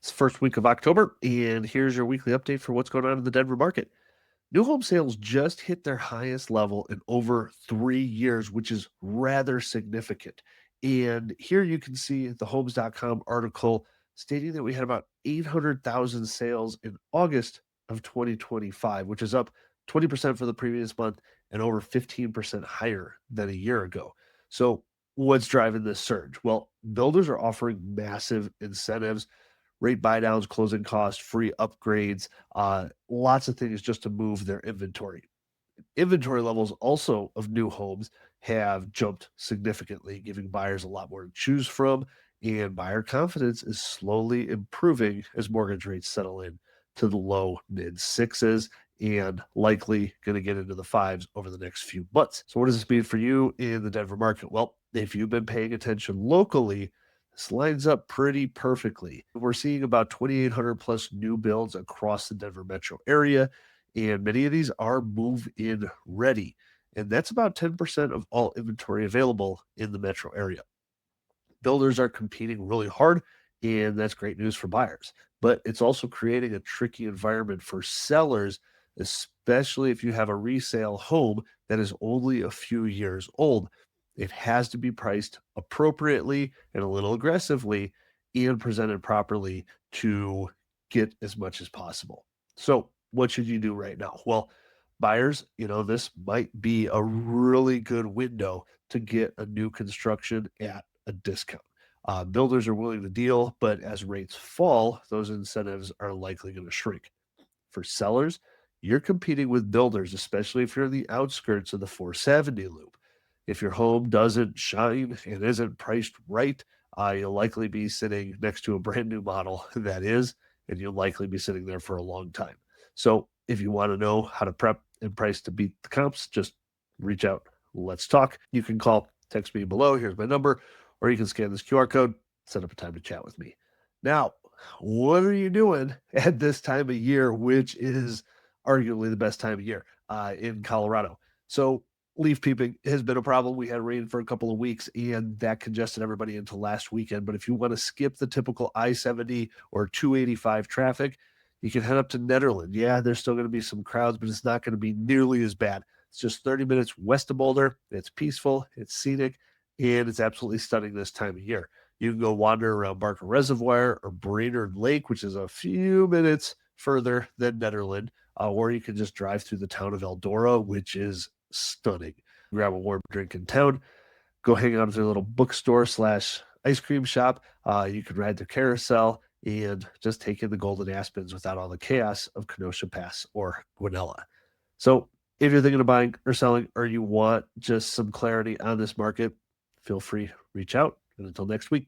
It's the first week of October, and here's your weekly update for what's going on in the Denver market. New home sales just hit their highest level in over 3 years, which is rather significant. And here you can see the Homes.com article stating that we had about 800,000 sales in August of 2025, which is up 20% for the previous month and over 15% higher than a year ago. So, what's driving this surge? Well, builders are offering massive incentives, rate buy downs, closing costs, free upgrades, lots of things just to move their inventory. Inventory levels also of new homes have jumped significantly, giving buyers a lot more to choose from, and buyer confidence is slowly improving as mortgage rates settle in to the low mid sixes and likely going to get into the fives over the next few months. So, what does this mean for you in the Denver market? Well, if you've been paying attention locally, this lines up pretty perfectly. We're seeing about 2,800 plus new builds across the Denver metro area, and many of these are move in ready. And that's about 10% of all inventory available in the metro area. Builders are competing really hard, and that's great news for buyers. But it's also creating a tricky environment for sellers, especially if you have a resale home that is only a few years old. It has to be priced appropriately and a little aggressively and presented properly to get as much as possible. So, what should you do right now? Well, buyers, this might be a really good window to get a new construction at a discount. Builders are willing to deal, but as rates fall, those incentives are likely going to shrink. For sellers, you're competing with builders, especially if you're in the outskirts of the 470 loop. If your home doesn't shine and isn't priced right, you'll likely be sitting next to a brand new model that is, and you'll likely be sitting there for a long time. So, if you want to know how to prep and price to beat the comps, just reach out. Let's talk. You can call, text me below. Here's my number, or you can scan this QR code, set up a time to chat with me. Now, what are you doing at this time of year, which is arguably the best time of year in Colorado? So, leaf peeping has been a problem. We had rain for a couple of weeks, and that congested everybody into last weekend. But if you want to skip the typical I-70 or 285 traffic, you can head up to Nederland. Yeah, there's still going to be some crowds, but it's not going to be nearly as bad. It's just 30 minutes west of Boulder. It's peaceful, it's scenic, and it's absolutely stunning this time of year. You can go wander around Barker Reservoir or Brainerd Lake, which is a few minutes further than Nederland, or you can just drive through the town of Eldora, which is stunning. Grab a warm drink in town, go hang out at their little bookstore slash ice cream shop. You can ride the carousel and just take in the Golden Aspens without all the chaos of Kenosha Pass or Guanella. So if you're thinking of buying or selling, or you want just some clarity on this market, feel free, reach out. And until next week.